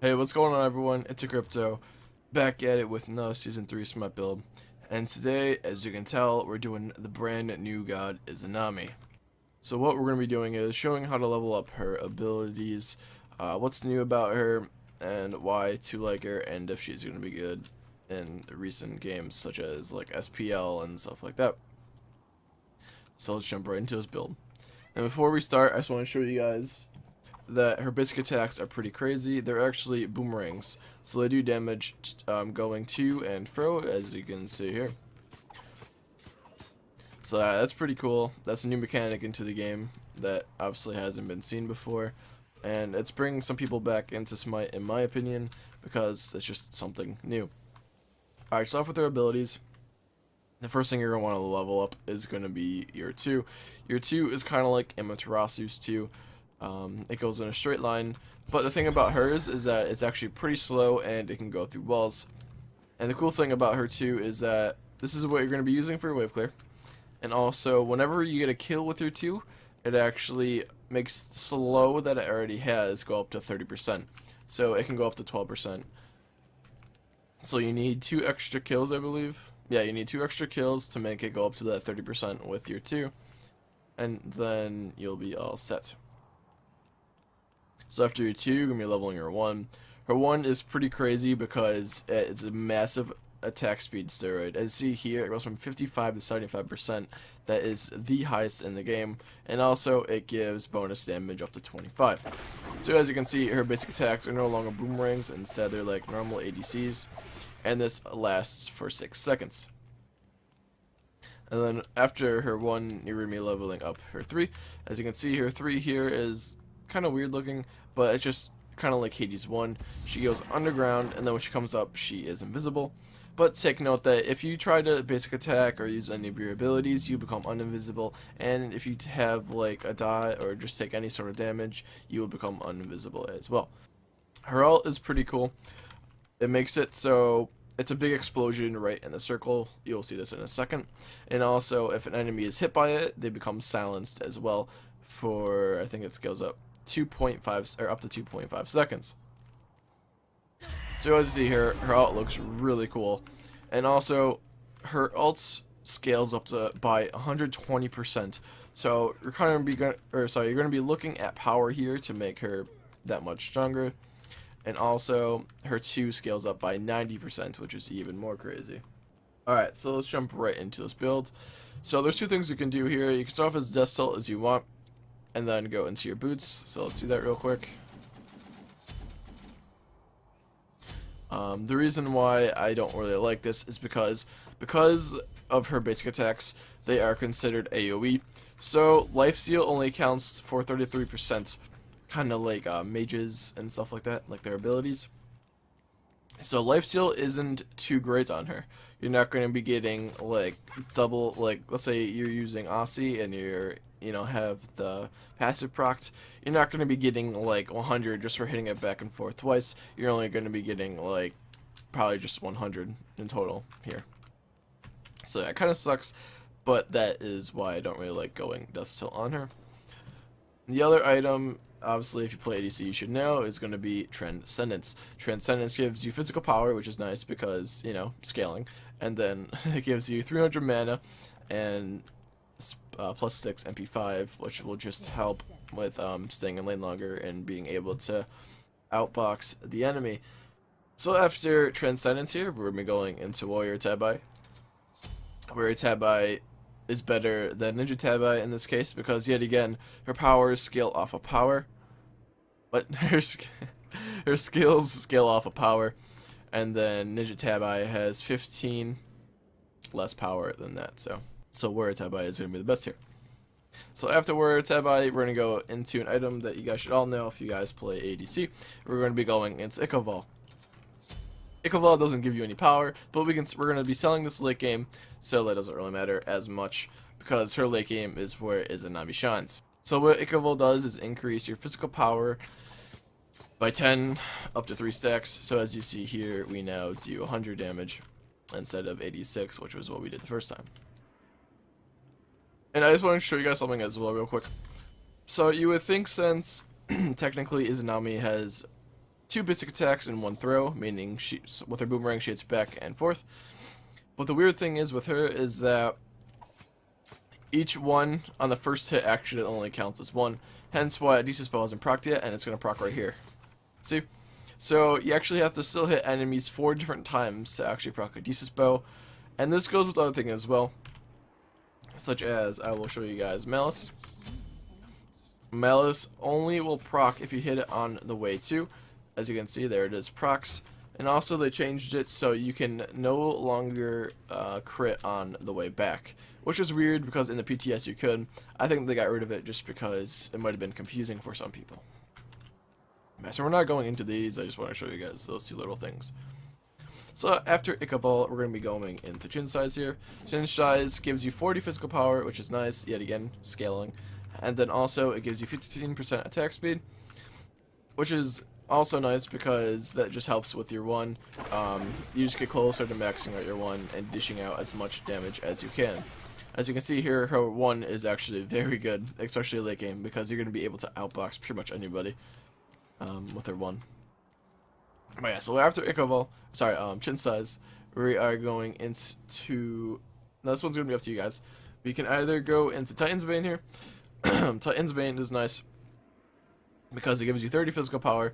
Hey, what's going on, everyone? It's a Crypto, back at it with another Season 3 Smite build. And today, as you can tell, we're doing the brand new god, IZANAMI. So what we're going to be doing is showing how to level up her abilities, what's new about her, and why to like her, and if she's going to be good in recent games, such as like SPL and stuff like that. So let's jump right into this build. And before we start, I just want to show you guys that her basic attacks are pretty crazy. They're actually boomerangs, so they do damage going to and fro, as you can see here. So that's pretty cool. That's a new mechanic into the game that obviously hasn't been seen before, and it's bringing some people back into Smite, in my opinion, because it's just something new. Alright, so off with their abilities. The first thing you're going to want to level up is going to be your 2. Your 2 is kind of like Amaterasu's 2. It goes in a straight line, but the thing about hers is that it's actually pretty slow and it can go through walls. And the cool thing about her too is that this is what you're going to be using for your wave clear. And also, whenever you get a kill with your 2, it actually makes the slow that it already has go up to 30%. So it can go up to 12%. So you need 2 extra kills, I believe. Yeah, you need 2 extra kills to make it go up to that 30% with your 2. And then you'll be all set. So after your 2, you're going to be leveling your 1. Her 1 is pretty crazy because it's a massive attack speed steroid. As you see here, it goes from 55 to 75%. That is the highest in the game. And also, it gives bonus damage up to 25. So as you can see, her basic attacks are no longer boomerangs. Instead, they're like normal ADCs. And this lasts for 6 seconds. And then after her 1, you're going to be leveling up her 3. As you can see, her 3 here is kind of weird looking, but it's just kind of like Hades 1. She goes underground, and then when she comes up, she is invisible. But take note that if you try to basic attack or use any of your abilities, you become uninvisible, and if you have like a dot or just take any sort of damage, you will become uninvisible as well. Her ult is pretty cool. It makes it so it's a big explosion right in the circle. You'll see this in a second. And also, if an enemy is hit by it, they become silenced as well for, I think it goes up 2.5 or up to 2.5 seconds. So as you see here, her ult looks really cool, and also her ult scales up to by 120%. So you're kind of you're going to be looking at power here to make her that much stronger, and also her 2 scales up by 90%, which is even more crazy. Alright, so let's jump right into this build. So there's 2 things you can do here. You can start off as Death Salt as you want, and then go into your boots. So let's do that real quick. The reason why I don't really like this is because of her basic attacks, they are considered AoE. So life steal only counts for 33%, kind of like mages and stuff like that, like their abilities. So lifesteal isn't too great on her. You're not going to be getting like double, like let's say you're using Aussie and have the passive proc. You're not going to be getting like 100 just for hitting it back and forth twice. You're only going to be getting like probably just 100 in total here. So that kind of sucks, but that is why I don't really like going Death Still on her. The other item, obviously, if you play ADC, you should know, is going to be Transcendence. Transcendence gives you physical power, which is nice because, scaling. And then it gives you 300 mana and plus 6 MP5, which will just help with staying in lane longer and being able to outbox the enemy. So after Transcendence here, we're going to be going into Warrior Tabi. Warrior Tabi is better than Ninja Tabi in this case because yet again her powers scale off of power, but her skills scale off of power, and then Ninja Tabi has 15 less power than that. So Warrior Tabi is going to be the best here. So after Warrior Tabi, we're going to go into an item that you guys should all know if you guys play ADC. We're going to be going into Ichaival. Ichaival doesn't give you any power, but we're going to be selling this late game, so that doesn't really matter as much because her late game is where IZANAMI shines. So what Ichaival does is increase your physical power by 10 up to 3 stacks. So as you see here, we now do 100 damage instead of 86, which was what we did the first time. And I just want to show you guys something as well real quick. So you would think since technically IZANAMI has 2 basic attacks and 1 throw, meaning with her boomerang she hits back and forth. But the weird thing is with her is that each one on the first hit actually only counts as 1, hence why Adisa's bow isn't procced yet, and it's going to proc right here. See? So you actually have to still hit enemies 4 different times to actually proc Adisa's bow, and this goes with other things as well, such as, I will show you guys, Malice. Malice only will proc if you hit it on the way to. As you can see, there it is, procs. And also they changed it so you can no longer crit on the way back, which is weird because in the PTS you could. I think they got rid of it just because it might have been confusing for some people. Yeah, so we're not going into these, I just want to show you guys those 2 little things. So after Ichabod, we're going to be going into Chin Size here. Chin Size gives you 40 physical power, which is nice, yet again, scaling. And then also it gives you 15% attack speed, which is also nice because that just helps with your 1. You just get closer to maxing out your 1 and dishing out as much damage as you can. As you can see here, her 1 is actually very good, especially late game, because you're going to be able to outbox pretty much anybody with her 1. But yeah, so after Chin Size, we are going into... Now this one's going to be up to you guys. We can either go into Titan's Bane here. Titan's Bane is nice because it gives you 30 physical power,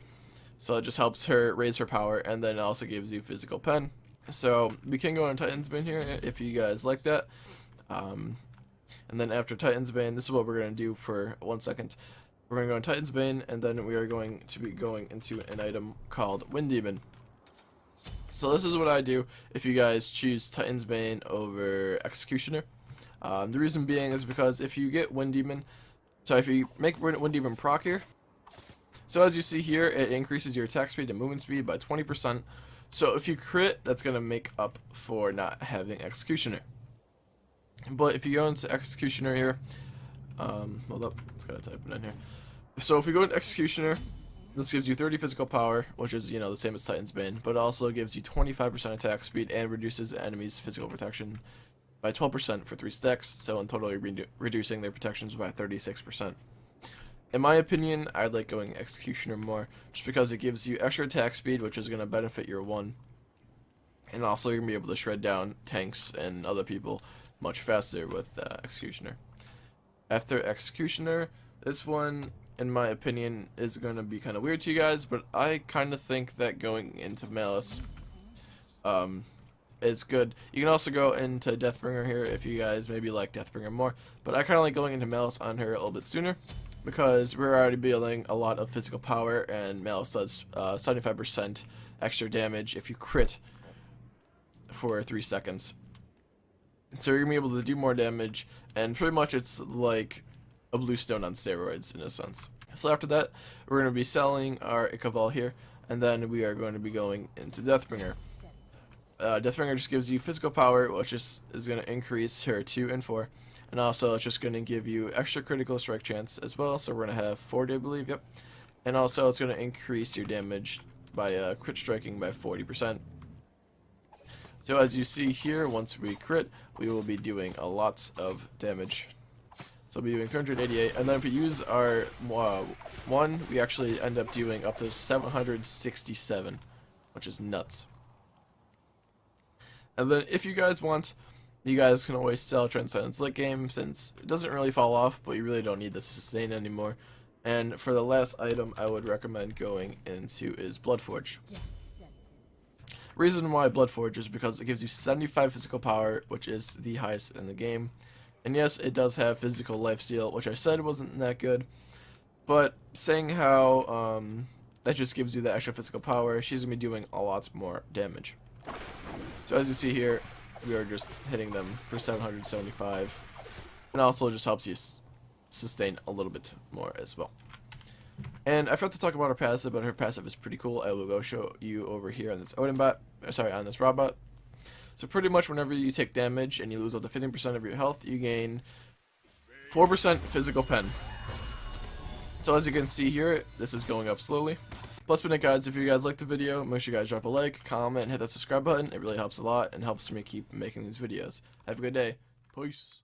so it just helps her raise her power, and then it also gives you physical pen. So we can go on Titan's Bane here if you guys like that. And then after Titan's Bane, this is what we're going to do for 1 second. We're going to go on Titan's Bane, and then we are going to be going into an item called Wind Demon. So this is what I do if you guys choose Titan's Bane over Executioner. The reason being is because if you get Wind Demon, so if you make Wind Demon proc here, so as you see here, it increases your attack speed and movement speed by 20%. So if you crit, that's going to make up for not having Executioner. But if you go into Executioner here, hold up, it's got to type it in here. So if we go into Executioner, this gives you 30 physical power, which is, the same as Titan's Bane, but it also gives you 25% attack speed and reduces the enemy's physical protection by 12% for 3 stacks, so in total you're reducing their protections by 36%. In my opinion, I like going Executioner more, just because it gives you extra attack speed, which is going to benefit your 1, and also you're going to be able to shred down tanks and other people much faster with Executioner. After Executioner, this one, in my opinion, is going to be kind of weird to you guys, but I kind of think that going into Malice is good. You can also go into Deathbringer here if you guys maybe like Deathbringer more, but I kind of like going into Malice on her a little bit sooner, because we're already building a lot of physical power, and Malice does 75% extra damage if you crit for 3 seconds. So you're going to be able to do more damage, and pretty much it's like a blue stone on steroids in a sense. So after that, we're going to be selling our Ichabod here, and then we are going to be going into Deathbringer. Deathbringer just gives you physical power, which is going to increase her 2 and 4. And also, it's just going to give you extra critical strike chance as well. So we're going to have 40, I believe, yep. And also, it's going to increase your damage by crit striking by 40%. So as you see here, once we crit, we will be doing a lot of damage. So we'll be doing 388. And then if we use our 1, we actually end up doing up to 767, which is nuts. And then if you guys want, you guys can always sell Transcendence late game, since it doesn't really fall off, but you really don't need the sustain anymore. And for the last item I would recommend going into is Bloodforge. Reason why Bloodforge is because it gives you 75 physical power, which is the highest in the game. And yes, it does have physical lifesteal, which I said wasn't that good. But saying how that just gives you the extra physical power, she's going to be doing a lot more damage. So as you see here, we are just hitting them for 775, and also just helps you sustain a little bit more as well. And I forgot to talk about her passive, but her passive is pretty cool. I will go show you over here on this on this robot. So pretty much whenever you take damage and you lose up to 15% of your health, you gain 4% physical pen. So as you can see here, this is going up slowly. Plus, guys, if you guys liked the video, make sure you guys drop a like, comment, and hit that subscribe button. It really helps a lot and helps me keep making these videos. Have a good day. Peace.